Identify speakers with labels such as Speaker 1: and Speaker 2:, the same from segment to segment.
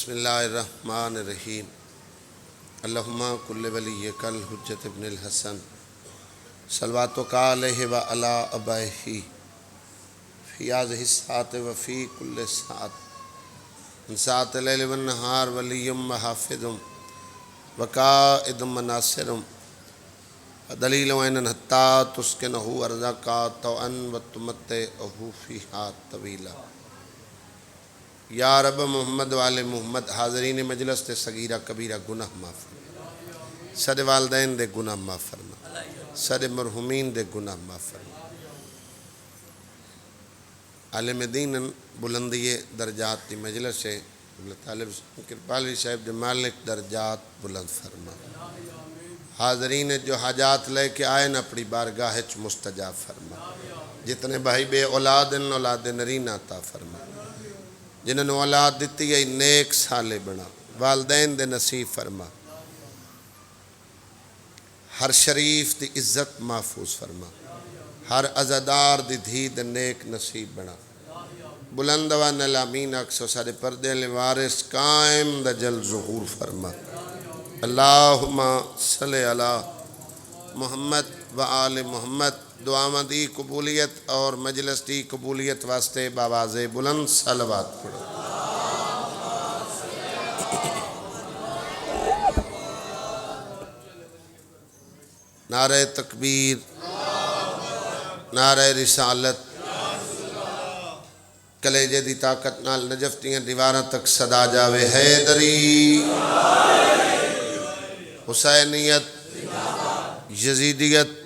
Speaker 1: بسم اللہ الرحمن الرحیم اللہم کل ولیک الحجت ابن الحسن صلواتک علیہ و علی ابائہ فی هذه الساعة وفی کل ساعة من ساعة اللیل والنہار ولی وحافظ وقائد مناصر دلیل وعین حتی تسکنہ ارضک طوعا وتمتعہ فیہا طویلا۔ یا رب محمد وآل محمد حاضرین مجلس تے صغیرہ کبیرہ گناہ معاف فرما، سارے والدین دے گناہ معاف فرما، سارے مرحومین دے گناہ معاف فرما۔ عالم دین بلندی درجات دی مجلس ہے اللہ طالب کرپالوی صاحب دے مالک درجات بلند فرما۔ حاضرین جو حاجات لے کے آئے نا اپنی بارگاہ چ مستجاب فرما۔ جتنے بھائی بے اولاد ان اولاد نرین عطا فرما، جنہوں نے اولاد دیتی ہے نیک سالے بنا، والدین دے نصیب فرما، ہر شریف دی عزت محفوظ فرما، ہر عزادار دی دھی دے نیک نصیب بنا۔ بلند وان الامین اکسو سارے پردے علی وارث قائم دا جل ظہور فرما۔ اللہم صلی علی محمد و آل محمد۔ دعا دی قبولیت اور مجلس دی قبولیت واسطے باواز بلند صلوات پڑھو۔ نعرہ تکبیر، نعرہ رسالت، کلیجے دی طاقت نال نجف دیاں دیواراں تک صدا جاوے حیدری، حسینیت، یزیدیت،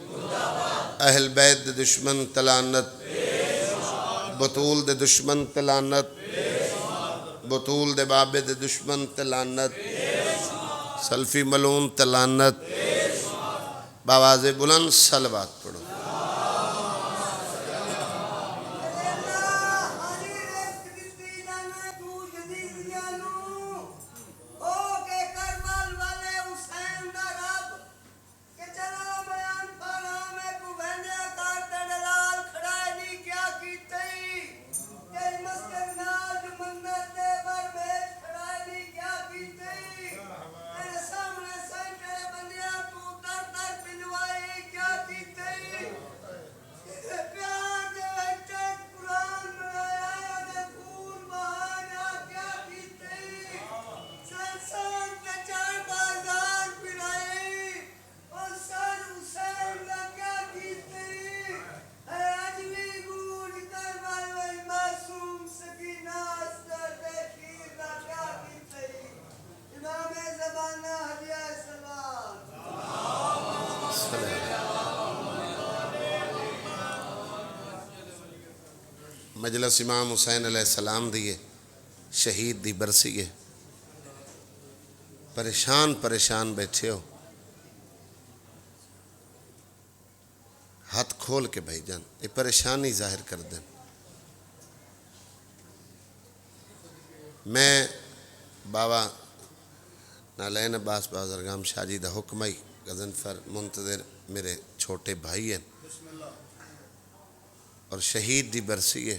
Speaker 1: اہل بیت دے دشمن تلانت، بطول دے دشمن تلانت، بطول دے بابے دے دشمن تلانت، سلفی ملون تلانت۔ باواز بلند صلوات پڑھو۔ مجلس امام حسین علیہ السلام دیئے شہید دی برسی ہے، پریشان بیٹھے ہو، ہاتھ کھول کے بھائی جان یہ پریشانی ظاہر کر دیں۔ میں بابا نالین عباس بازرگام شاہ جی دا حکمائی غزنفر منتظر میرے چھوٹے بھائی ہیں اور شہید دی برسی ہے،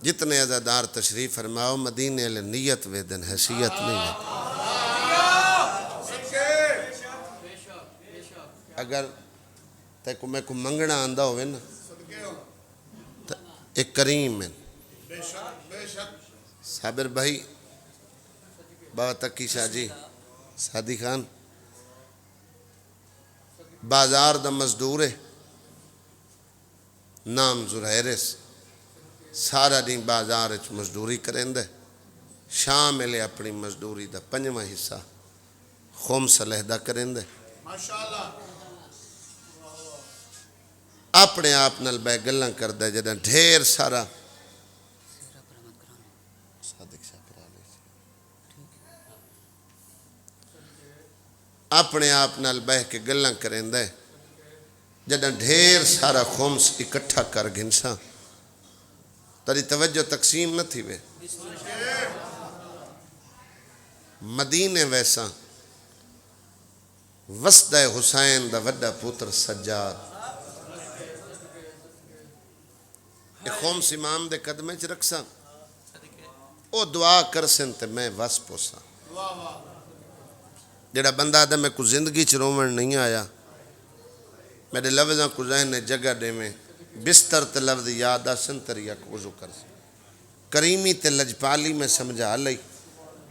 Speaker 1: جتنے عزادار تشریف فرماؤ مدینے لے نیت ویدن حیثیت نہیں ہے۔ اگر تے کو میں کو منگنا آندہ ہوئے نا تو ایک کریم ہے صابر بھائی، بابا تکی شاہ جی، سادی خان، بازار دا مزدور ہے، نام زرہیرس، سارا دن بازار اچ مزدوری کریں دے، شام لے اپنی مزدوری دا 5واں حصہ خمس علیحدہ کریں دے، اپنے آپ نال بے گلاں کر دے جدیں ڈھیر سارا اپنے آپ نال بہ کے گلاں کریں دے جدیں ڈھیر سارا خمس اکٹھا کر گھنساں تاری توجہ تقسیم نہ تھی وے مدینے ویسا وسط حسین دا وڈا پوتر سجاد خمس امام دے قدمے چ رکھساں وہ دعا کرسن تے میں وس پوساں جڑا بندہ آدھا میں کو زندگی چ رومن نہیں آیا میرے لفظاں کو ذہن نے جگہ دے میں بستر تے لفظ یاد آسن تریا کو وضو کرسن کریمی تے لجپالی میں سمجھا لئی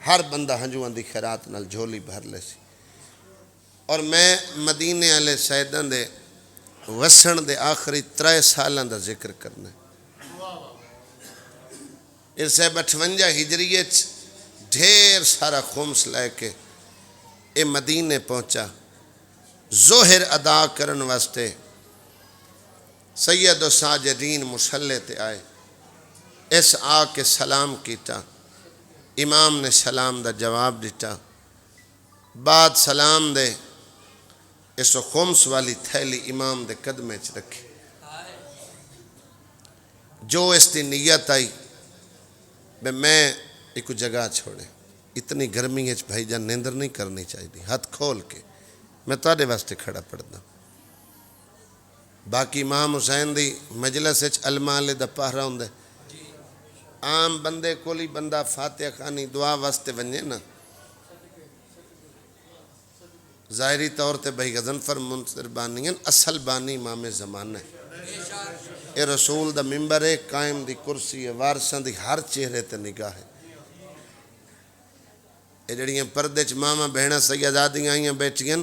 Speaker 1: ہر بندہ ہنجوان دی خیرات نال جھولی بھر لے سی اور میں مدینے والے سیدان دے وسن دے آخری 3 سالاں دا ذکر کرنا اسے 58 ہجریے ڈھیر سارا خمس لے کے اے مدینے پہنچا ظہر ادا کرن واسطے سید و ساجدین مصلی تے آئے اس آ کے سلام کیتا امام نے سلام دا جواب دیتا بعد سلام دے اس خمس والی تھیلی امام دے قدمے چ رکھی جو اس دی نیت آئی بے میں ایک جگہ چھوڑے اتنی گرمی ہے بھائی جان نیندر نہیں کرنی چاہیے ہاتھ کھول کے میں تاڑے واسطے کھڑا پڑھنا باقی امام حسین دی مجلس المال دا پہرا ہوندے عام بندے کولی بندہ فاتحہ خانی دعا واسطے ونجے نا ظاہری طور تے بھائی غضنفر منصر بانیاں اصل بانی امام زمانہ ہے اے رسول دا ممبر ہے قائم دی کرسی ہے وارثاں دی ہر چہرے تے نگاہ ہے اے جڑیاں پردے چ ماما بہنا سیدادیاں آئیاں بیٹھیاں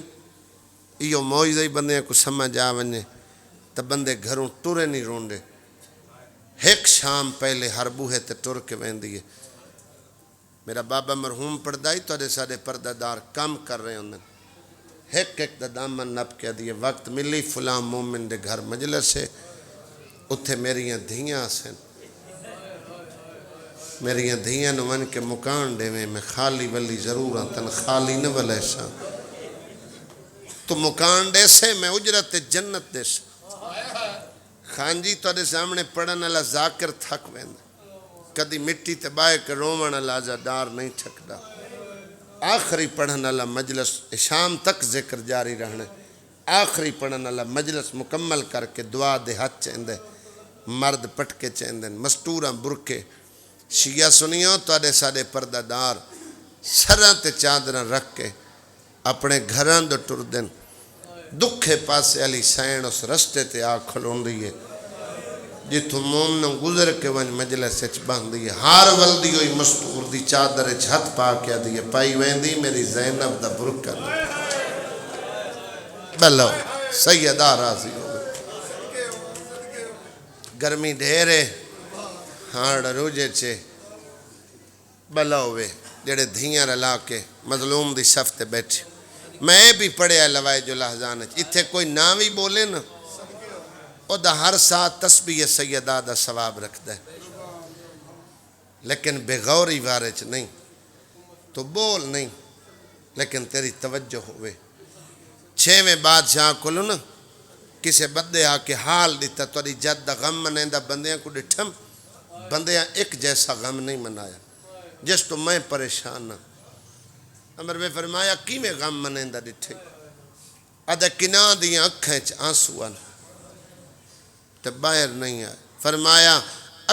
Speaker 1: ایو موعظہ ہی بندے کو سمجھ آ ونجے تے بندے گھروں ٹرے نہیں رونڈے ایک شام پہلے ہر بوہے تے ٹر کے ویندی ہے میرا بابا مرحوم پردائی تو اڈے ساڑے پردہ دار کام کر رہے ہوندے ایک دا دامن نپ کے دیئے وقت ملی فلاں مومن دے گھر مجلس ہے اتھے میریاں دھیاں سن میریاں دھیاں نوان کے مکان دے میں خالی ولی ضرور تن خالی نہ ولے سا تو مکان دے سے میں اجرت جنت دے سے خان جی تو دے سامنے پڑھن اللہ ذاکر تھک ویند کدی مٹی تے بائے کے رومن اللہ زدار نہیں تھکدا آخری پڑھن اللہ مجلس شام تک ذکر جاری رہنے آخری پڑھن اللہ مجلس مکمل کر کے دعا دے ہاتھ چیندے مرد پٹکے چیندے مستوراں برکے شیعہ سنیوں تو اڈے ساڑے پردہ دار سراں تے چادراں رکھ کے اپنے گھران دو ٹر دن دکھے پاسے علی سین اس رستے تے آ کھلون دیئے جتو مومنوں گزر کے ونج مجلس اچ باندھ دیئے ہار ولدی ہوئی مستور دی چادر اچ ہتھ پا کے دیئے پائی ویندی میری زینب دا برکہ بلو سیدہ راضی ہو گرمی ڈھیرے ہاڑ روجے چھے بلوے جڑے دھیاں رلا کے مظلوم دی صف تے بیٹھے میں بھی پڑھے لوائے جو لحظان اتھے کوئی ناوی بولے نا او دا ہر ساتھ تسبیح سیدہ دا ثواب رکھ دے لیکن بغوری وارچ نہیں تو بول نہیں لیکن تیری توجہ ہوئے 6ویں بادشاہ کھلو نا کسے بندے آ کے حال دیتا توڑی جد دا غم منیندہ بندیاں کو ڈٹھم بندیاں ایک جیسا غم نہیں منایا جس تو میں پریشان نہ عمر میں فرمایا کی میں غم منیندہ ڈٹھے ادھا کنا دیاں اکھیں چ آنسو آن تو باہر نہیں آئے فرمایا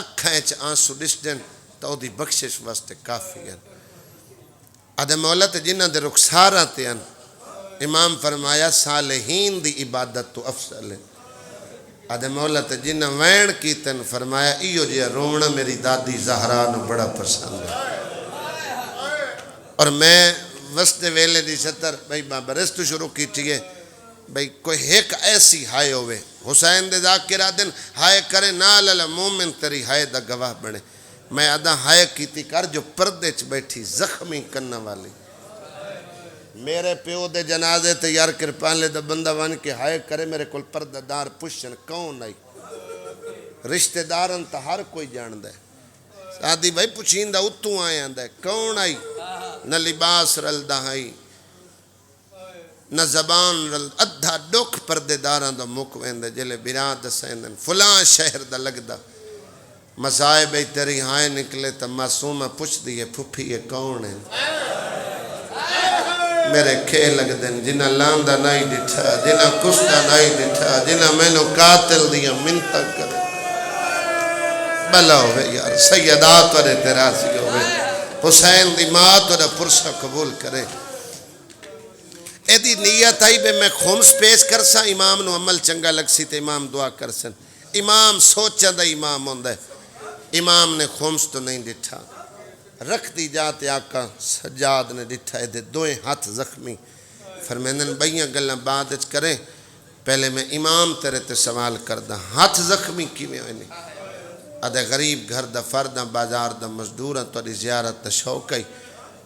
Speaker 1: اکھیں چ آنسو ڈسٹن تو دی بخشش واسطے کافی ہیں ادھا مولا تے جنہ دے رخسارہ تے ہیں امام فرمایا صالحین دی عبادت تو افضل ہے ادھا مولا تے جنہ وین کی تن فرمایا ایو جیا رومنا میری دادی زہرا نو بڑا پسند ہے اور میں وسط ویلے دی ستر بھائی بابرستو شروع کی تھیے بھائی کوئی ایک ایسی ہائے ہوئے حسین دے ذاکرہ دن ہائے کرے نال مومن تری ہائے دا گواہ بڑھے میں ادھا ہائے کی تھی کر جو پردے چ بیٹھی زخمی کرنا والی میرے پیو دے جنازے تیار کرپان لے دا بندہ وان کے ہائے کرے میرے کل پردہ دار پشن کون آئی رشتہ دارن تا ہر کوئی جان دے سادی بھائی پچھین دا اتو آئے آندے کون آئی نہ لباس رل دا آئی نہ زبان رل ادھا ڈوک پردے داران دا مکوین دے جلے براد سیندن فلان شہر دا لگ دا مسائب تیری ہائے نکلے تا معصومہ پوچھ دیئے پھوپھی یہ کون ہے میرے کھے لگ دن جنہ لاندہ نہیں ڈٹھا جنہ کشتہ نہیں ڈٹھا جنہ میں نو قاتل دیا منتق کرے بلا ہوئے یار سیدات ورے تیراسی ہوئے حسین دی ماں تو پرسہ قبول کرے ایدی نیت آئی بے میں خمس پیش کرسا امام نو عمل چنگا لگ سی تے امام دعا کرسن امام سوچا دا امام ہوندہ ہے امام نے خمس تو نہیں ڈٹھا رکھ دی جاتے آقا سجاد نے ڈٹھا ہے دے دوئیں ہاتھ زخمی فرمیندن بھئیاں گلنا بعد کریں پہلے میں امام تیرے تے سوال کردہ ہاتھ زخمی کی میں ہوئے نہیں ادھے غریب گھر دا فردہ بازار دا مزدورہ تو دی زیارت دا شوقی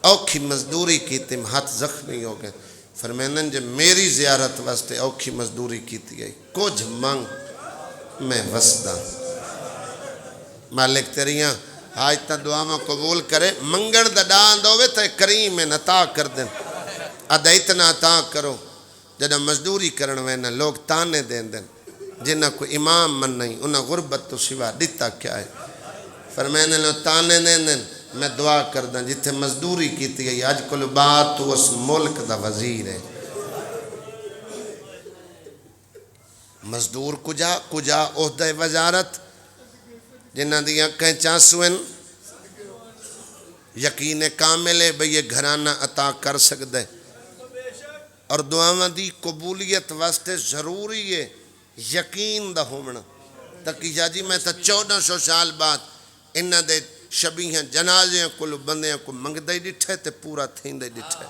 Speaker 1: اوکھی مزدوری کی تم ہاتھ زخمی ہو گئے فرمیندن جب میری زیارت واسطے اوکھی مزدوری کی تھی گئی کچھ منگ میں وسدہ مالک تیریاں آج تا دعا میں قبول کرے منگڑ دا ڈان دوے تا کریم میں نتا کر دیں ادھا اتنا عطا کرو جدہ مزدوری کرنوے نا لوگ تانے دیں دیں جنہ کو امام من نہیں انہا غربت تو سوا دیتا کیا ہے فرمینے لو تانے دیں دیں میں دعا کردہ جتھے مزدوری کی تھی گئی آج کلو بات تو اس ملک دا وزیر ہے مزدور کجا عہدہ وزارت جنہ دیا کہیں چانسویں یقین کامل ہے بھئی یہ گھرانہ عطا کر سکتے اور دعاواں دی قبولیت واسطے ضروری ہے یقین دا ہومنا تاکہ جاجی میں تا 1400 سال بعد انہ دے شبیہاں جنازیاں کلو بندیاں کو منگ دائی ڈٹھے تے پورا تھین دائی ڈٹھے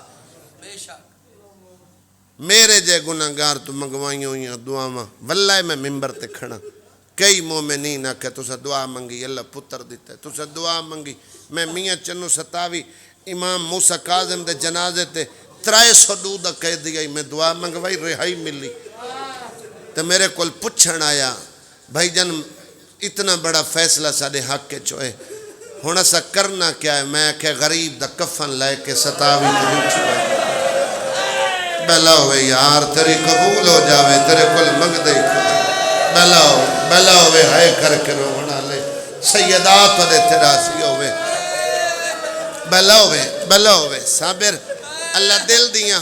Speaker 1: میرے جے گناہگار تو منگوائیں ہوئی دعاواں واللہ میں ممبر تے کھڑا کئی مومنین آکے تو سا دعا منگی اللہ پتر دیتا ہے تو سا دعا منگی میں میاں چنو ستاوی امام موسیٰ کاظم دے جنازے تے 300 دودہ کہہ دیا میں دعا منگوائی رہائی ملی تو میرے کول پچھن آیا بھائی جن اتنا بڑا فیصلہ ساڑے حق کے چوئے ہونا سا کرنا کیا ہے میں کہ غریب دا کفن لائے کے ستاوی میں اٹھی بائی بلا ہوئے یار تیری قبول ہو جاوے تیرے کول منگ دے بلا ہوئے ہائے کر کے رونا لے سیدات ودے تراسی ہوئے بلا ہوئے صابر اللہ دل دیاں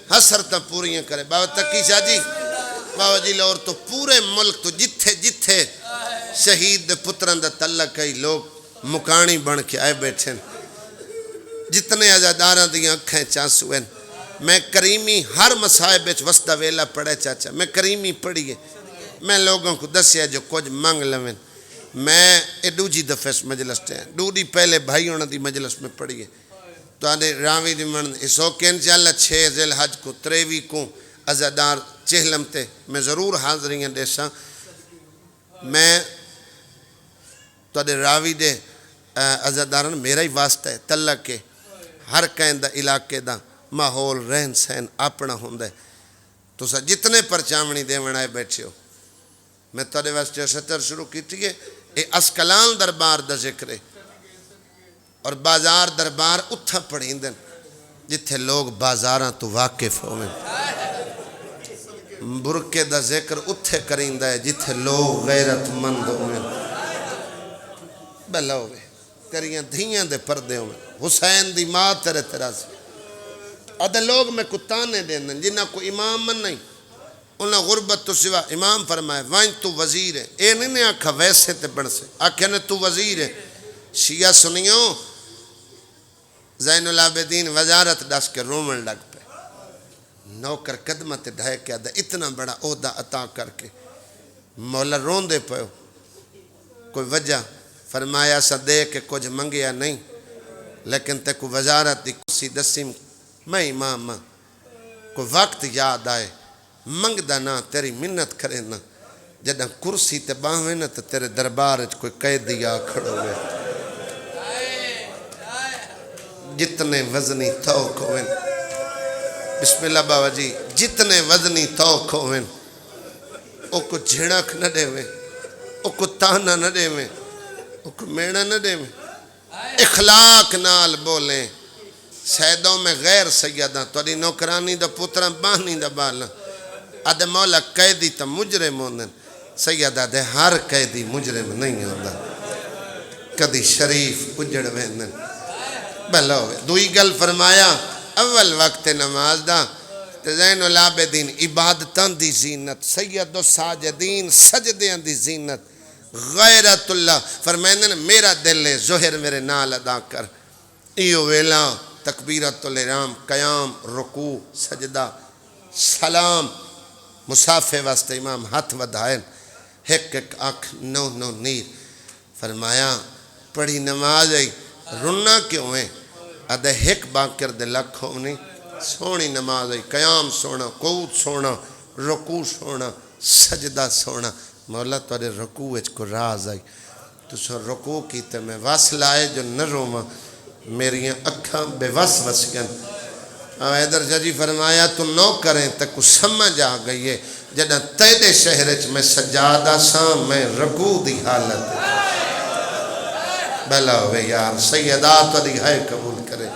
Speaker 1: حسرتاں پوریاں کرے بابا تکی شاہ جی بابا جی لور تو پورے ملک تو جتھے شہید دے پتران دا تعلق کئی لوگ مکانی بن کے آئے بیٹھیں جتنے عزاداراں دیاں اکھیں چانسویں میں کریمی ہر مسائب وسطہ ویلا پڑھے چاچا میں کریمی پڑھیے میں لوگوں کو دسیا جو کچھ منگ لویں میں ایڈو جی دفعہ مجلس تے ہیں ڈوڑی پہلے بھائی ہونا دی مجلس میں پڑھیے تو آنے راوی دی من اسو کے انشاءاللہ 6 ذی الحج کو 23 کو عزادار چہلم تے میں ضرور حاضرین دیسا میں تو آنے راوی دے عزادارن میرا ہی واسطہ ہے تلہ کے ہر کہیں دا علاقے دا ماحول رہن سہن اپنا ہوندہ ہے تو سا جتنے پرچامنی دے منائے بیٹھے ہو میں تھوڑے واسطے سطر شروع کی تھی اے اسکلان دربار دا ذکر ہے اور بازار دربار اتھا پڑھیں دن جتھے لوگ بازاراں تو واقف ہوئے برکے دا ذکر اتھے کریں دا ہے جتھے لوگ غیرت مند ہوئے بلا ہوئے تیریاں دھیاں دے پردے ہوئے حسین دی ماں تیرے تراسی ادھے لوگ میں کتانے دیں دن جنہ کو امام من نہیں انہاں غربت تو سوا امام فرمائے وائن تو وزیر ہے اے نہیں آکھا ویسے تے بڑھ سے آکھے نے تو وزیر ہے شیعہ سنیوں زین العابدین وزارت ڈس کے رومن لگ پہ نوکر قدمت ڈھائے کیا دا اتنا بڑا عہدہ عطا کر کے مولا رون دے پہو کوئی وجہ فرمایا سا دے کہ کچھ منگیا نہیں لیکن تے کو وزارت دی کسی دسیم میں امام ماں کوئی وقت یاد آئے منگ دا نا تیری منت کرے نا جدہ کرسی تے باہوے نا تو تیرے دربار کوئی قیدیا کھڑو گئے جتنے وزنی توق ہوئیں بسم اللہ بابا جی جتنے وزنی توق ہوئیں او کو جھڑک نہ دے ہوئے او کو تانا نہ دے ہوئے او کو میڑا نہ دے ہوئے اخلاق نال بولیں سیدوں میں غیر سیدہ توڑی نوکرانی دا پتران بانی دا بالا آدھے مولا قیدی تا مجرم ہوندن سیدہ دے ہر قیدی مجرم نہیں ہوندہ کدی شریف اجڑ ویندن بھلا ہوئے دوئی گل فرمایا اول وقت نماز دا زین العابدین عبادتان دی زینت سید و ساجدین سجدیاں دی زینت غیرت اللہ فرمائندن میرا دل ہے زہر میرے نال ادا کر ایو ویلا تکبیرۃ الحرام قیام رکوع سجدہ سلام مسافے واسطے امام ہاتھ ودھائیں ایک ایک آنکھ نو نو نیر فرمایا پڑھی نماز آئی رنا کیوں ہے ادھے ایک باکر دے لکھ ہونی سونی نماز آئی قیام سونا قعود سونا رکوع سونا سجدہ سونا مولا تورے رکوع کو راز آئی تو سو رکوع کی تے میں وس لائے جو نہ روما میری اکھاں بے وس وسیاں حیدر جی فرمایا تو نو کریں تے کو سمجھ آ گئی ہے جدہ تیدے شہرچ میں سجادہ ساں میں رکوع دی حالت بلا ہوئے یار سیدات دی ہے قبول کرے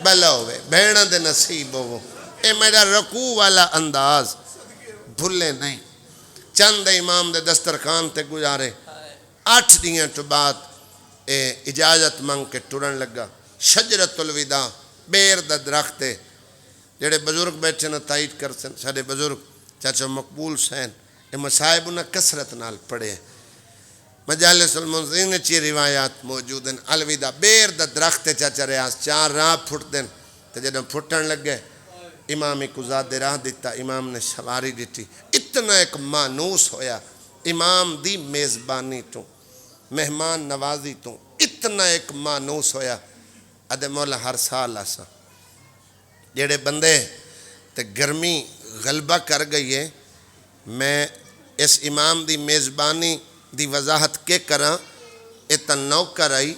Speaker 1: بلا ہوئے بھیڑا دے نصیب ہو اے میرا رکوع والا انداز بھولے نہیں چند امام دے دسترخان تے گزارے 8 دیاں تو بعد اجازت منگ کے ٹرن لگا شجرۃ الوداع بیر دا درخت جڑے بزرگ بیٹھے نہ تائید کر سن سارے بزرگ چاچا مقبول سین اے مصائب نہ کسرت نال پڑے مجالس المنذرین چی روایات موجود ہیں الوداع بیر دا درخت چاچا ریاض 4 راہ پھٹ دیں تو جب پھٹن لگ گئے امامی کو زاد راہ دیتا امام نے سواری دیتی اتنا ایک مانوس ہویا امام دی میزبانی تو مہمان نوازی تو اتنا ایک مانوس ہویا ادھے مولا ہر سال آسا جڑے بندے تے گرمی غلبہ کر گئی ہے میں اس امام دی میزبانی دی وضاحت کے کراں ایتا نوکر آئی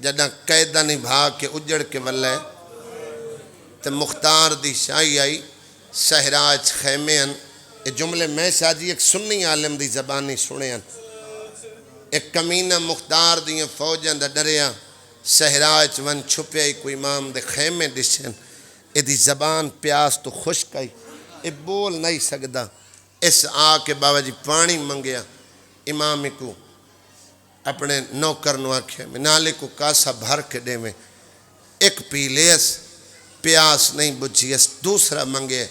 Speaker 1: جڑا قیدہ نبھا کے اجڑ کے ولے تے مختار دی شاہی آئی صحراج خیمے ہیں یہ جملے میں شاہجی ایک سنی عالم دی زبانی سنے ہیں ایک کمینہ مختار دی فوجیں دا ڈریا صحراج ون چھپے کوئی امام دے خیمے ڈسن یہ دی زبان پیاس تو خشک آئی یہ بول نہیں سکدا اس آ کے بابا جی پانی منگیا امام کو اپنے نوکر نو آکھے میں نالے کو کاسا بھر کے دے میں ایک پی لیس پیاس نہیں بجھیس دوسرا منگے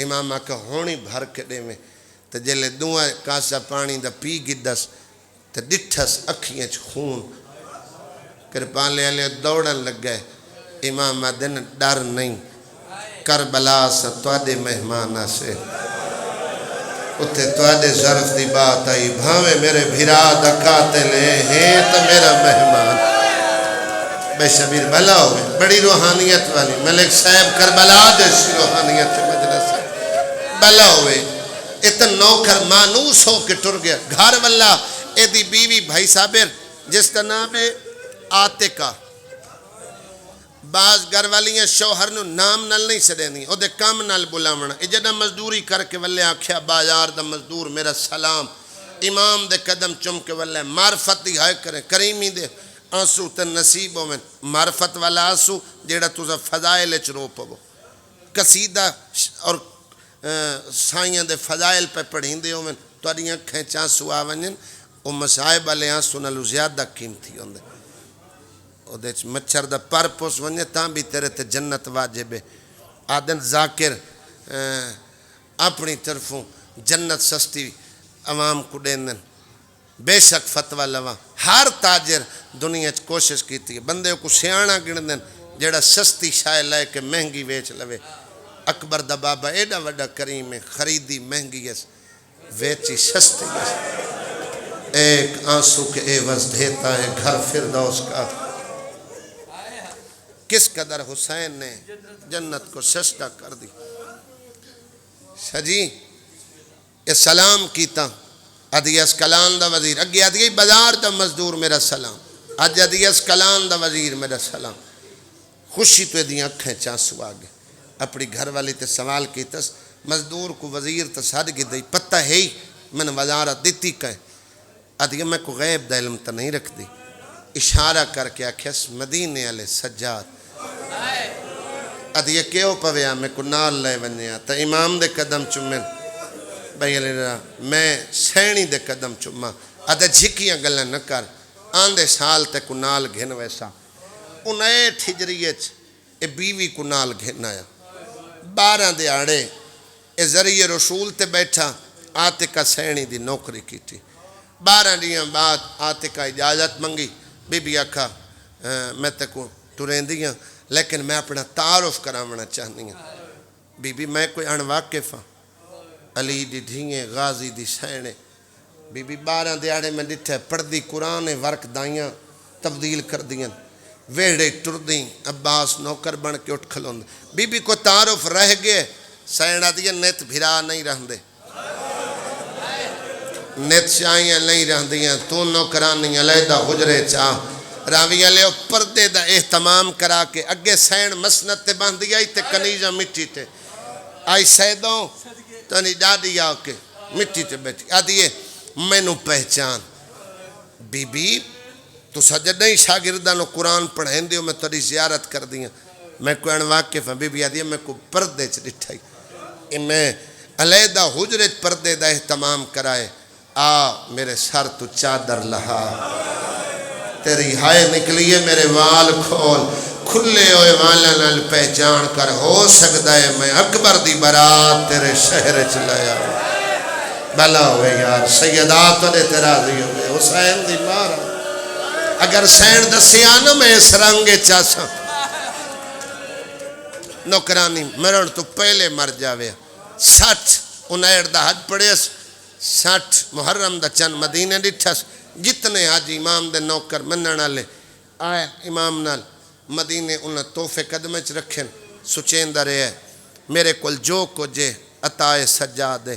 Speaker 1: امام آکھا ہونی بھر کے دے میں تو جلے دعا کاسا پانی دا پی گدس تو ڈٹھس اکھیاں خون کرپالے علیہ دوڑن لگ گئے امام دن ڈر نہیں کربلا سے توادے مہمانہ سے اتھے توادے ظرف دی بات آئی بھاوے میرے بھیرا دکاتے لے ہیں تو میرا مہمان بے شبیر بلا ہوئے بڑی روحانیت والی ملک صاحب کربلا جیسی روحانیت مجلس بلا ہوئے اتن نوکر مانوس ہو کے ٹر گیا گھر واللہ اے دی بیوی بھائی صابر جس کا نام ہے آتکا بعض گھر والیاں شوہر نو نام نال نہیں سڑینی او دے کام نال بلاونا اے جڑا مزدوری کر کے ولے آکھیا بازار دا مزدور میرا سلام امام دے قدم چم کے ولے معرفت دی ہائے کریں کریمی دے آنسو تے نصیبوں میں معرفت والا آنسو جڑا تُزا فضائل اچ رو پو قصیدہ اور سائیاں دے فضائل پہ پڑھیں دے میں توڑیاں کھینچاں سوا ونجن او مصائب والے آنسو نالو زیادہ قیمتی ہوں دے او دے مچھر دا پر پوس ونجے تاں بھی تیرے تے جنت واجب ہے آدن ذاکر اپنی طرفوں جنت سستی عوام کو دیندن بے شک فتوہ لوا ہر تاجر دنیا کوشش کیتی ہے بندے کو سیانا گندن جڑا سستی شائع لائے کے مہنگی ویچ لوے اکبر دا بابا ایڈا وڈا کریم ہے خریدی مہنگی ہے ویچی سستی ہے ایک آنسو کے عوض دیتا ہے گھر فردوس کا کس قدر حسین نے جنت کو سستا کر دی شجی یہ سلام کیتا ادیس کلان دا وزیر اگے ادیس بازار دا مزدور میرا سلام اج ادیس کلان دا وزیر میرا سلام خوشی تو دیاں اکھیں چانسو آگے اپنی گھر والی تے سوال کیتا مزدور کو وزیر تے ساتھ کی دی پتہ ہے ہی میں نے وزارت دیتی کہیں ادیس میں کو غیب دا علم تا نہیں رکھ دی اشارہ کر کے آکھیس مدینے علیہ سجاد ادیس کیوں پویا میں کو نال لے ونیا تا امام دے قدم چمین بھائی علیہ رہا میں سینی دے قدم چما ادھے جھکیاں گلیں نہ کر آندے سال تے کو نال گھن ویسا انہیں ٹھجریچ اے بیوی کو نال گھن آیا 12 دے آڑے اے ذریعہ رسول تے بیٹھا آتکا سینی دی نوکری کی تھی 12 دیاں بعد آتکا اجازت منگی بی بی آکھا میں تے کو ٹریں دیاں لیکن میں اپنا تعارف کراونا چاہنی ہوں بی بی میں کوئی انواقف ہاں علی دی دھیئیں غازی دی سینے بی بی 12 دیاڑے میں ڈٹھے پردی قرآن ورک دائیاں تبدیل کر دیاں ویڑے ٹر دیں عباس نوکر بن کے اٹھ کھلون بی بی کو تعارف رہ گئے سینا دیا نیت بھرا نہیں رہن دے نیت شاہیاں نہیں رہن دیاں تو نوکرانی علیدہ حجرے چاہ راویاں لے پردے دا اہتمام کرا کے اگے سین مسنت تے باندھ دیا تے کنیجہ مٹی تے آئی سیدوں تانی ڈاڈی آ کے مٹی تے بیٹھی آدھیے میں نو پہچان بی بی تو سجد نہیں شاگردانو قرآن پڑھیں دیو میں تاری زیارت کر دیا میں کوئی انواقف ہوں بی بی آدھیے میں کوئی پردے چ ڈٹھائی میں علیدہ حجرت پردے دا اہتمام کرائے میرے سر تو چادر لہا تیری ہائے نکلیے میرے وال کھول کھلے ہوئے والا نال پہچان کر ہو سکتا ہے میں اکبر دی برات تیرے شہر چلایا بھلا ہوئے یار سیدات نے تیرا دی ہوئے حسین دی مارا اگر سین دسیانا میں اس رنگے چاسا نوکرانی مرن تو پہلے مر جاوے 60 انہیر دا حج پڑے 60 محرم دا چند مدینے ڈٹھس جتنے حج امام دے نوکر مننا لے آئے امام نال مدینے انہیں توفے قدمچ رکھیں سچین دا رہے میرے کل جو کو جے عطائے سجادے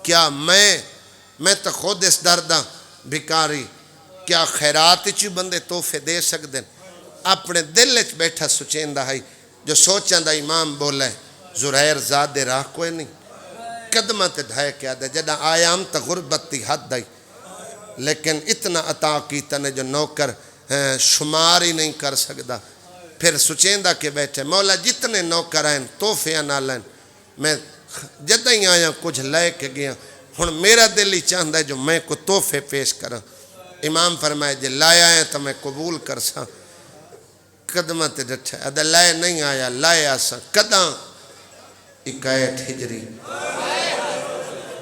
Speaker 1: کیا میں تو خود اس دردہ بھکاری کیا خیرات چی بندے توفے دے سکدیں اپنے دل اچ بیٹھا سچین دا ہے جو سوچاں دا امام بولا ہے زریر زادے راہ کوئی نہیں قدمت ڈھائے کیا دے جدہ آیام تا غربت تی حد دائی لیکن اتنا عطا کی تنے جو نوکر شمار ہی نہیں کر سکتا پھر سچیندہ کے بیٹھے مولا جتنے نوکر آئیں توفیاں نہ لائیں میں جدہ ہی آیا کچھ لے کے گیا ہن میرا دل ہی چاہتا ہے جو میں کو توفے پیش کرا امام فرمائے جے لائے آئے تو میں قبول کر سا قدمت ڈٹھے ادھا لائے نہیں آیا لائے آسا قداں 21 ہجری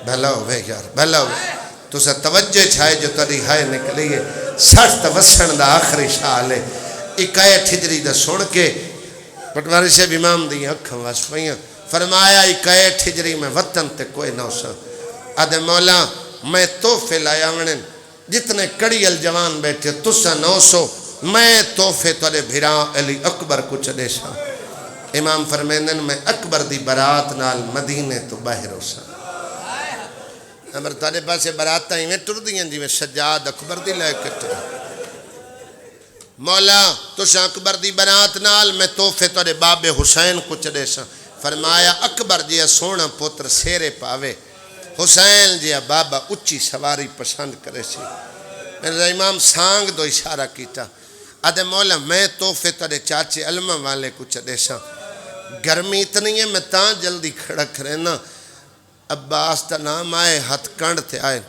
Speaker 1: بھلا ہوئے یار بھلا ہوئے تو سے توجہ چھائے جو تری ہائے نکلی ہے 60 وسن دا آخری شالے 21 ہجری دا سن کے پٹواری سے امام دی اکھاں واس پئیاں فرمایا 21 ہجری میں وطن تے کوئی نہ سا آدھے مولا میں توفے لایا ونن جتنے کڑیل جوان بیٹھے تسا 900 میں توفے تورے بھرا علی اکبر کچھ دے سا امام فرمیندن میں اکبر دی برات نال مدینے تو باہر ہو سا امر تارے پاسے براتاں ہی میں ٹر دیاں جی میں سجاد اکبر دی لائے کٹے مولا تسا اکبر دی برات نال میں توفے تورے باب حسین کچھ دے سا فرمایا اکبر جی سونا پتر سیرے پاوے حسین جی بابا اچھی سواری پسند کرے سی میرے امام سانگ دو اشارہ کیتا آدھے مولا میں توفے تورے چاچے علمہ والے کچھ دے سا گرمی اتنی ہے میں تاں جلدی کھڑک رہنا عباس تا نام آئے ہتھ کنڈ تھے آئے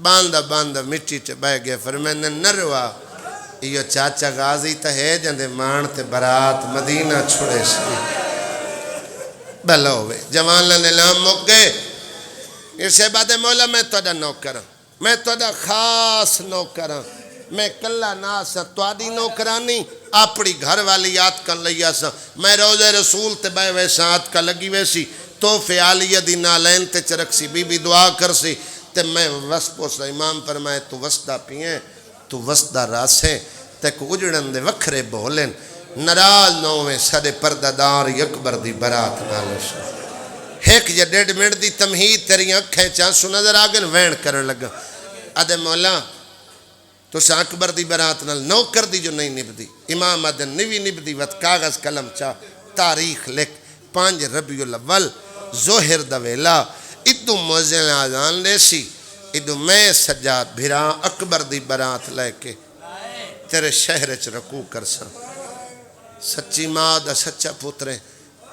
Speaker 1: باندہ مٹی تے بہ گئے فرمینے نروا یہ چاچا غازی تا ہے جندے مان تے برات مدینہ چھوڑے سی بھلا ہوئے جوان لنلام مک گئے اسے بعد مولا میں توڑا نوکران میں توڑا خاص نوکران میں کلہ ناسا توڑی نوکرانی اپنی گھر والی یاد کر لیا سا میں روز رسول تے بے ویسا آت کا لگی ویسی توفے عالیہ دی نالین تے چرک سی بی بی دعا کر سی تے میں وسپو سا امام فرمائے تو وسطہ پئیں تو وسطہ راسیں تے کو اجڑن دے وکھرے بولن نراز نویں سڑے پرددار اکبر دی برات نالش ایک یا 1.5 منٹ دی تمہید تیری اکھیں چانسو نظر آگن وین کرن لگا ادھے مولا تو سا اکبر دی برات نال نوکر دی جو نہیں نبدی امام ادھن نوی نبدی وقت کاغذ کلم چاہ تاریخ لکھ 5 ربیع الاول ظہر دا ویلا ادھو موزن آزان لے سی ادھو میں سجاد بھرا اکبر دی برات لے کے تیرے شہر چ رکوع کر سا سچی ماں دا سچا پترے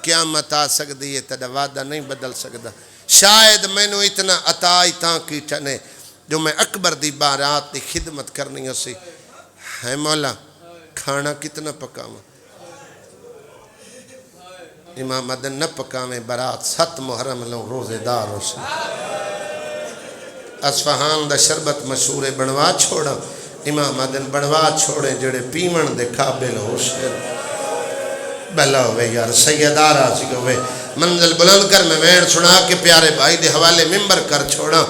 Speaker 1: قیامت آ سکتی ہے تیرا وعدہ نہیں بدل سکتا شاید میں نے اتنا عطائی تاں کی ٹھنے جو میں اکبر دی بارات دی خدمت کرنی ہو سی ہے مولا کھانا کتنا پکاواں امام مدن نہ پکاویں برات 7 محرم لوں روزے دار ہو سی اصفہان دا شربت مشہور بنوا چھوڑا امام مدن بنوا چھوڑے جڑے پیمن دے قابل ہو سی بھلا ہوئے یار سیدہ راضی ہوئے منزل بلند کر میں ویڑ سنا کے پیارے بھائی دے حوالے ممبر کر چھوڑا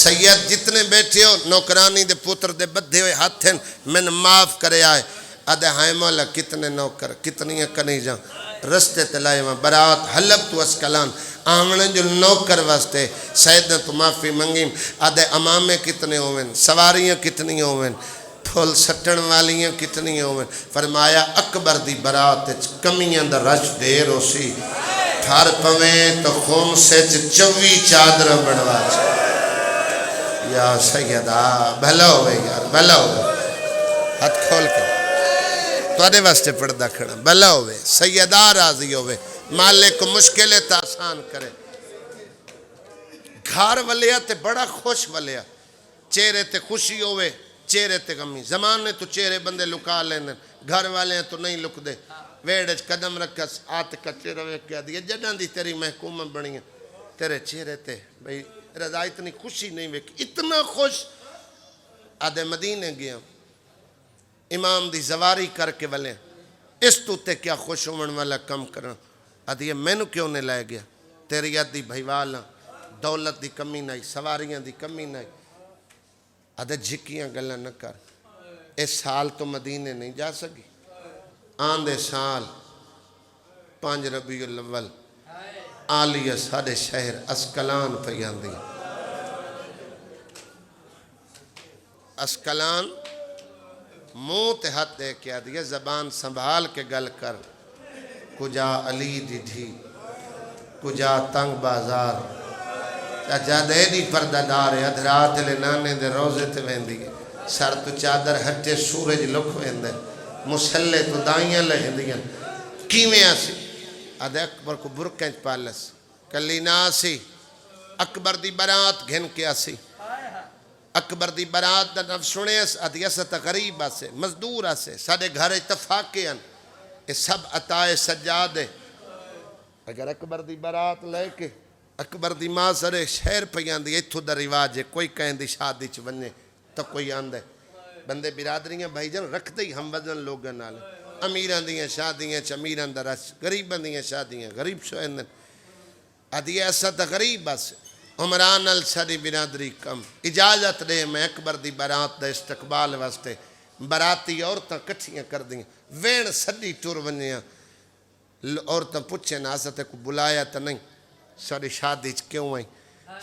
Speaker 1: سید جتنے بیٹھے ہو نوکرانی دے پوتر دے بدھے ہوئے ہاتھیں میں معاف کرے آئے آدھے ہائے مولا کتنے نوکر کتنی کنیجاں رستے تلائے وہاں برات حلب تو اسکلان آمنے جو نوکر واسطے سید نے تو معافی منگیم آدھے امامے کتنے ہوئیں سواریاں کتنی ہوئیں پھول سٹن والیاں کتنی ہوئیں فرمایا اکبر دی برات کمیاں دا رش دیر ہو سی تھار پویں تو خون سے چوی چادر بڑھوا چھے یا سیدہ بھلا ہوئے یار بھلا ہوئے ہاتھ کھول کے تو آدھے واسطے پردہ کھڑا بھلا ہوئے سیدہ راضی ہوئے مالک مشکلیں تا آسان کرے گھار والیا تے بڑا خوش والیا چہرے تے خوشی ہوئے چہرے تے غمی زمان نے تو چہرے بندے لکا لینے گھر والے ہیں تو نہیں لک دے ویڑج قدم رکھس آت کچے روے کیا دیا جڑاں دی تیری محکومہ بڑی ہیں تیرے چہرے تے بھئی رضا اتنی خوشی نہیں ویک اتنا خوش آدھے مدینے گیا امام دی زواری کر کے والے اس تو تے کیا خوش ہومن والا کم کرنا آدھے میں نو کیوں نے لائے گیا تیری عدی بھائی والا دولت دی کمی نہیں سواریاں دی کمی نہیں آدھے جھکیاں گلہ نہ کر اس سال تو مدینے نہیں جا سکی آندھے سال 5 ربیع الاول آلیہ ساڑھے شہر اسکلان پیان دی اسکلان منہ تے ہاتھ دے کیا دیا زبان سنبھال کے گل کر کجا علی دی ڈھی کجا تنگ بازار چاچا دے دی پردہ دارے ادھرات لے نانے دے روزے تے ویندی سر تو چادر ہٹے سورج لکھ ویندے مسلے تو دائیاں لہندیاں کیویں آسی آدھے اکبر کو برکینچ پالس کلی نہ آسی اکبر دی برات گھن کے آسی اکبر دی برات دا نف سنے اس آدھی اسا غریب آسے مزدور آسے ساڑھے گھر اتفاقی ہیں یہ سب عطائے سجادے اگر اکبر دی برات لے کے اکبر دی ماں سرے شہر پیان دی اتھو دا رواج ہے کوئی کہیں دی شادی چ بننے تو کوئی آندے بندے برادریاں بھائی جن رکھ دے ہم وزن لوگاں نالے امیران دیاں شادیاں چ امیران دا رش غریبان دیاں شادیاں غریب شوئندن آدھی ایسا تا غریب آسے عمران السری برادری کم اجازت دے میں اکبر دی برات دا استقبال واسطے براتی عورتاں کٹھیاں کر دیں وین سڈی ٹور ونیاں عورتاں پوچھے ناسا تے کو بلایا تا نہیں ساری شادی چ کیوں آئی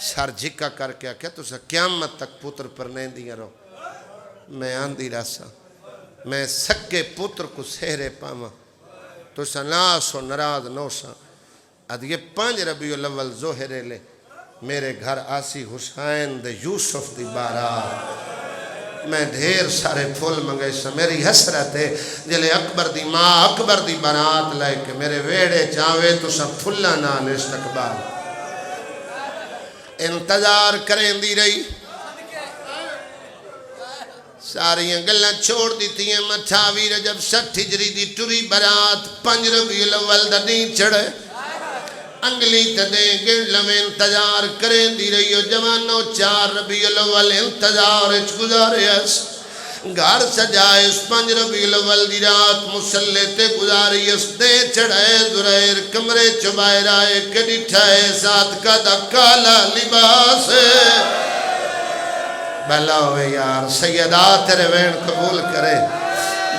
Speaker 1: سر جھکا کر کے آکھیا تو سا قیامت تک پوتر پر نہیں دیا رہو میں آندھی راسا میں سکے پوتر کو سہرے پاما تو سا ناسو نراض نوسا اد یہ 5 ربیع الاول زہرے لے میرے گھر آسی حسین دے یوسف دی بارات میں ڈھیر سارے پھول منگے سا میری حسرت ہے جلے اکبر دی ماں اکبر دی برات لے کے میرے ویڑے چاہوے تو سب پھلا نال استقبال انتظار کریں دی رہی ساری گلہ چھوڑ دیتی ہیں مٹھاوی رجب 60 ہجری دی ٹری برات 5 ربیع الاول دا دین چڑھے انگلی تدیں گر لمیں انتظار کریں دی رہی ہو جوانو 4 ربیع الاول انتظار اچ گزارے اس گھر سجائے اس 5 ربیع الاول دی رات مسلے تے گزاری اس دے چڑھائے زرائر کمرے چبائے رائے کڑی ٹھائے ساتھ کا دا کالا لباس بھلا ہوئے یار سیدہ تیرے وین قبول کرے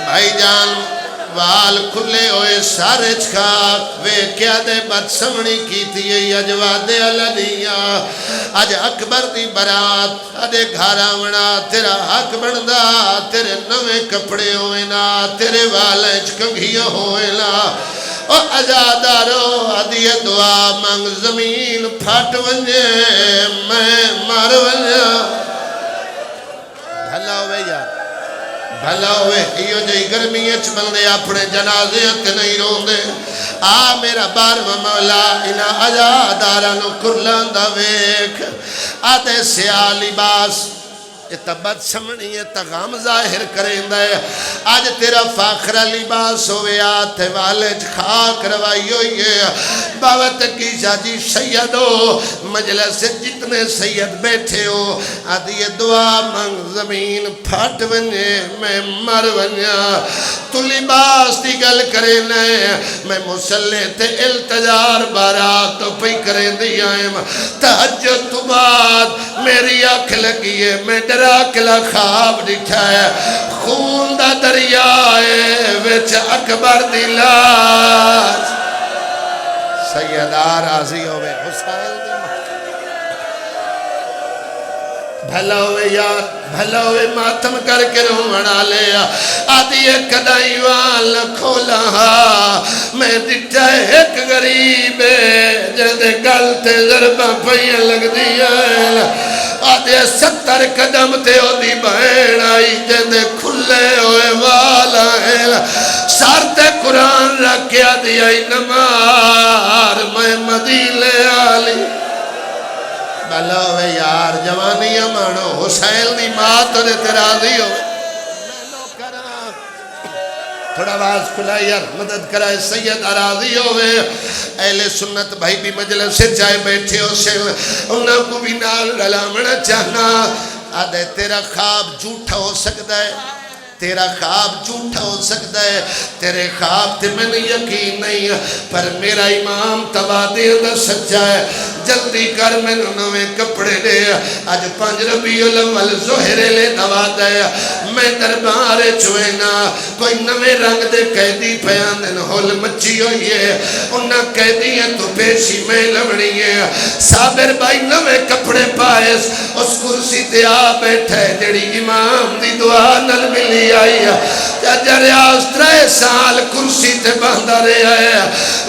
Speaker 1: بھائی جان وال کھلے ہوئے سارے چھکاک وے کیا دے بد سمنی کی تھی اجواد علنیہ اج اکبر دی برات اڈے گھارا ونا تیرا حق بندہ تیرے نوے کپڑے ہوئے نا تیرے والیں چکنگیاں ہوئے نا او ازادارو ادھی دعا مانگ زمین پھاٹ ونجے میں مار ونجا بھلا ہوئے یار بھلا ہوئے ایو جائی گرمی اچ بندے اپنے جنازے تے نہیں روندے آ میرا بار مولا انہا ازادارانو کرلان دا ویک آتے سیاہ لباس یہ بد سمنی ہے غم ظاہر کریں دے آج تیرا فاخرہ لباس ہوئے آتے والے خاک روائی ہوئی ہے بابا تقیشہ جی سید ہو مجلس سے جتنے سید بیٹھے ہو آدھی دعا منگ زمین پھٹ ونجے میں مر ونجا تو لباس دی گل کرے نئے میں مسلح تے التجار بارات تو پئی کریں دی آئیم تحجد تو بعد میری آنکھ لگی ہے میں ڈرا کلا خواب دکھا ہے خون دا دریا ہے وچ اکبر دی لاش سیدہ راضی ہوئے حسین دی بھلا ہوئے یار بھلا ہوئے ماتم کر کے رومنا لیا آدھی ایک کدائی وال کھولا میں دکھتا ہے ایک غریب جیسے گلتے ضربہ پہیے لگ دیا آدھے 70 قدم تے ہو دی بہن آئی جیسے کھلے ہوئے والا ہے سارتے قرآن رکھیا دیا نمار میں مدیلے آلی بھلا ہوئے یار جوانی امانو حسین دی ماں تو دے تیرازی ہوئے تھوڑا آواز کھلا یار مدد کرائے سید راضی ہوئے اہل سنت بھائی بھی مجلس سے چاہے بیٹھے ہو سے انہوں کو بھی نال رلامنا چاہنا آدھے تیرا خواب جھوٹا ہو سکتا ہے تیرا خواب جھوٹا ہو سکتا ہے تیرے خواب تے میں نے یقین نہیں پر میرا امام تبادی دا سچا ہے جلدی کر میں نوے کپڑے دے آج 5 ربیع الاول زہرے لے دوا دے میں دربارے چوئینا کوئی نوے رنگ دے قیدی پیان دن ہول مچی ہوئی ہے انہاں قیدی ہیں تو پیشی میں لوڑی ہے صابر بھائی نوے کپڑے پائے اس کرسی تے آ بیٹھے جڑی امام دی دعا نل ملی آئی جریاز 3 سال کرسی تے باندھا رہے آئے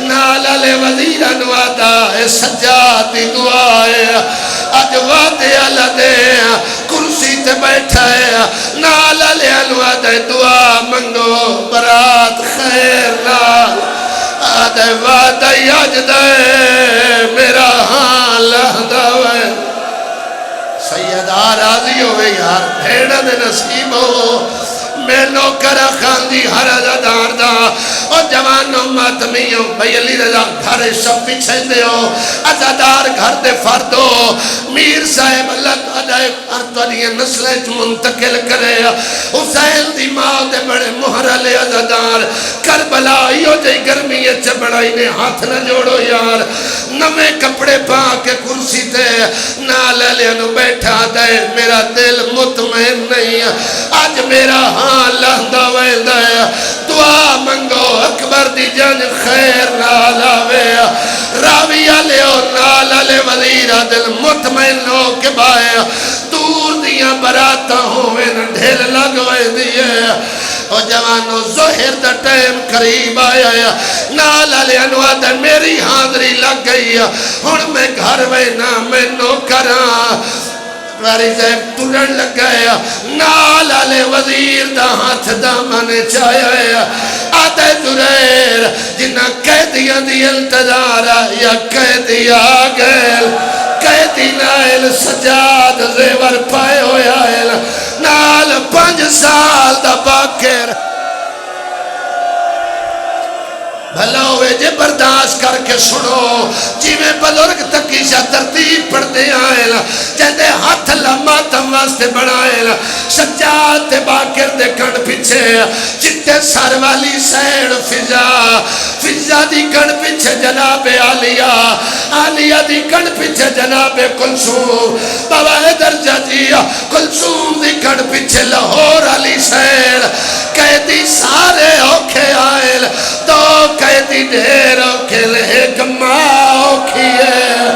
Speaker 1: نالا لے وزیرہ نوادا سجاد دی دعا ہے آج وعدے اللہ دے کرسی تے بیٹھا ہے نالا لے نوادا دعا منگو برات خیر نال آدھے وعدہ یاج دے میرا حال دعوے سیدہ راضی ہوئے یار بھیڑا دے نصیب ہو میں نوکرہ خاندی ہر ازادار دا اور جوانوں ماتمیوں بھئی علی رضا گھر شب پیچھے دے ہو ازادار گھر دے فردو میر صاحب اللہ تعالیٰ ارطوریہ نسلیں منتقل کرے حسین دی ماں دے بڑے محرل ازادار کربلا ایو جائی گرمی اچھے بڑائی نے ہاتھ نہ جوڑو یار نمے کپڑے پا کے کرسی تے نالے لینو بیٹھا دے میرا دل مطمئن نہیں آج میرا اللہ دا ویندہ ہے دعا منگو اکبر دی جان خیر نالا ویا راویہ لے اور نالا لے وزیرہ دل مطمئن ہو کے بائے دور دیاں براتا ہوئے نہ ڈھیل لگوئے دیئے اور جوانو ظہر دا ٹائم قریب آیا ہے نالا لے انوادہ میری حاضری لگ گئی ہے ہن میں گھر وینا میں نوکران واری صاحب ترن لگ گیا نالا لے وزیر دا ہاتھ دا مانے چاہیا ہے آدھے دریر جنہ قیدیاں دی التجارہ یا قیدی آگل قیدی نائل سجاد زیور پائے ہویا ہے نال 5 سال دا باکر بھلا ہوئے جے برداشت کر کے سنو جی میں بزرگ تقیشہ ترتیب پڑھ دے آئے جہدے ہاتھ لماتم واسطے بڑھائے سجاد تے باکر دے کھڑ پیچھے جتے سر والی سین فضا دی کھڑ پیچھے جناب عالیہ دی کھڑ پیچھے جناب کلثوم بابا درجہ جی کلثوم دی کھڑ پیچھے لاہور علی سین قیدی سارے اوکھے آئے دو قیدی ڈھیر اوکھے لے ایک ماں اوکھی ہے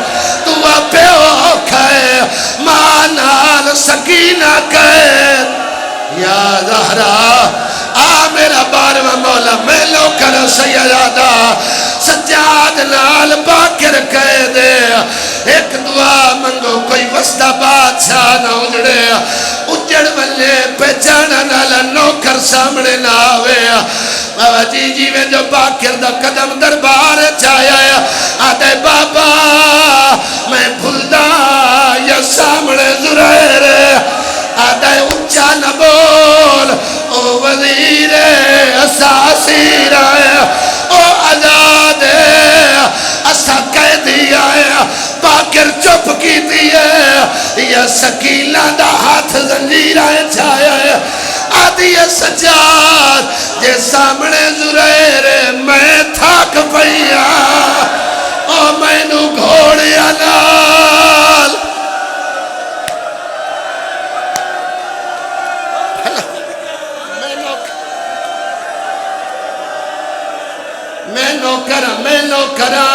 Speaker 1: تو اپے اوکھا ہے ماں نال سکینہ قید یا زہرا آ میرا بارواں مولا میں لو کر سیادہ سجاد نال باکر قید ایک دعا منگو کوئی وسطہ بادشاہ نہ اجڑے اجڑ والے پہچانا نالا نوکر سامنے نہ آوے بابا جی میں جو باکر دا قدم دربار چاہیا ہے آدھے بابا میں بھلدا یا سامنے زرائر آدھے اچھا نہ بول او وزیر اساسی رائے او آزاد یا سکینہ دا ہاتھ زنجیرائیں چھایا ہے آدھی سجاد جے سامنے زریر میں تھاک پئیا او میں نو گھوڑیا نال میں نو کرا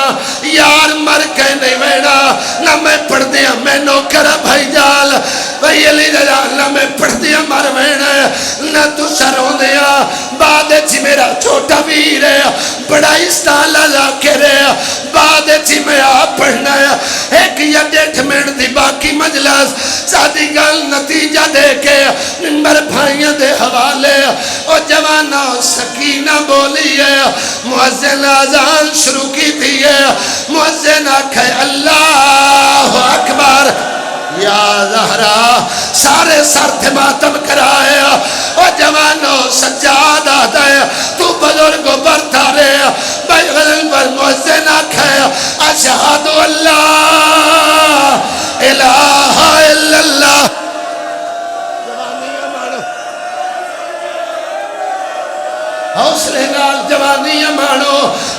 Speaker 1: یار مر کے نہیں ویڑا نہ میں پڑھ دیا میں نو کرا بھائی جال بھائی علی جلال نہ میں پڑھ دیا مر ویڑا نہ تو سروں دیا بعد چی میرا چھوٹا ویر ہے بڑا استالا لاکر ہے بعد چی میں آپ پڑھنا ہے ایک یا ڈیٹھ منٹ دی باقی مجلس سادی گل نتیجہ دے کے ممبر بھائیاں دے حوالے اور جوانا سکینہ بولی ہے مؤذن آزان شروع کی تھی ہے مؤذن آکھے اللہ اکبر یا زہرا سارے سر تھے ماتم کرائے اور جوانوں سجاد آتا ہے تو بزرگوں برتا رہے بھائی غلن پر مؤذن آکھے اشہد اللہ الہ الا اللہ حوصلے نال جوانی مانو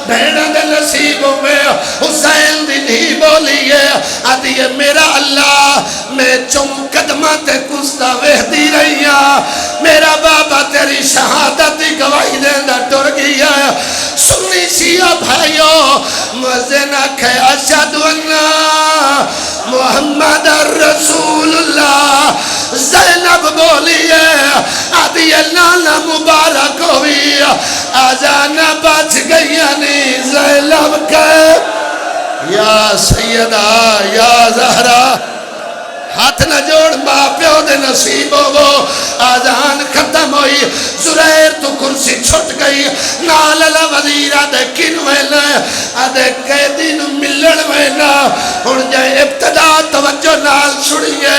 Speaker 1: بہنہ دے نصیبوں میں حسین دی نہیں بولی ہے آدھی ہے میرا اللہ میں چم قدمہ تے کستا وحدی رہی میرا بابا تیری شہادت دی گواہی دیندہ ٹر گئی ہے سنی شیعہ بھائیو مؤذن آکھے اشہد اللہ محمد رسول اللہ زینب بولی ہے آدھی لالا مبارک ہوئی آزانہ بچ گئی نہیں زینب کے یا سیدہ یا زہرا ہاتھ نہ جوڑ ماں پیو دے نصیبوں وہ آزان ختم ہوئی زریر تو کرسی چھٹ گئی نال اللہ وزیر آدھے کن ویلے آدھے قیدی نو ملن ویلے ہن جائے ابتدا توجہ نال چھڑیے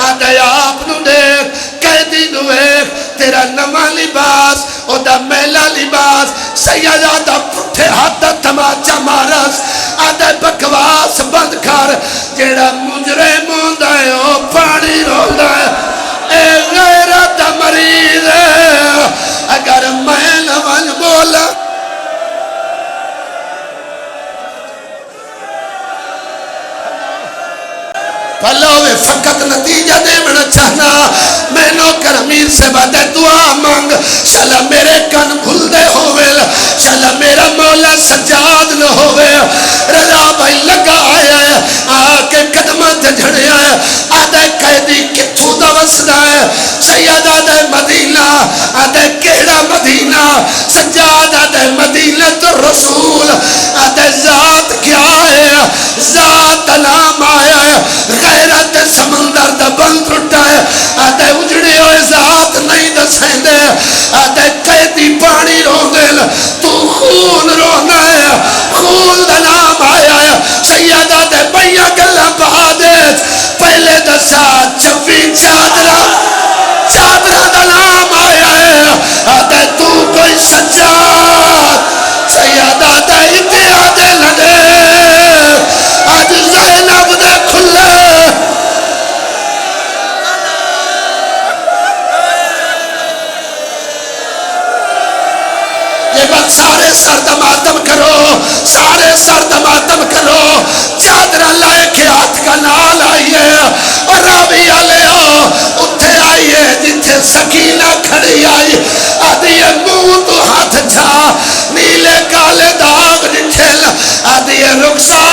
Speaker 1: آدھے آپ نو دیکھ قیدی نو ایک تیرا نما لباس او دا میلا لباس سیادہ پٹھے ہاتھ تماچا مارس آدھے بکواس بند کر جیڑا مجرم ہوندہ ہے او پانی رولدہ ہے اے غیرت مریض ہے اگر میں نمان بولا پلوے فقط نتیجہ دے میں چاہنا میں نوکر امیر سے بادے دعا مانگ شالا میرے کن کھل دے ہوئے شالا میرا مولا سجاد نہ ہوئے رضا بھائی لگا آیا ہے آکے قدمت جھڑے آئے آدھے قیدی کتھو دا وسنا ہے سید آدھے مدینہ آدھے کہڑا مدینہ سجاد آدھے مدینہ تو رسول آدھے ذات کیا ہے ذات نام آیا ہے غیرت سمندر دا بند رٹا ہے آدھے اجڑے ہوئے ذات نہیں دسیں دے آدھے قیدی پانی روندے تو خون رونا ہے خون دا نام آیا ہے سیدہ دے بھئیہ گلہ بہادیت پہلے دسا چوی چادرہ دا نام آیا ہے آدھے تو کوئی سجاد سیدہ دے اتحاد لگے آج زینب دے کھلے یہ بات سارے سرد ماتم کرو سارے سرد ماتم کرو چادرہ لائے کے ہاتھ کا نال آئیے اور راوی آلے ہو اتھے آئیے جتھے سکینہ کھڑی آئی آدھیے منہ تو ہاتھ چھا نیلے کالے داغ نکھل آدھیے رخصار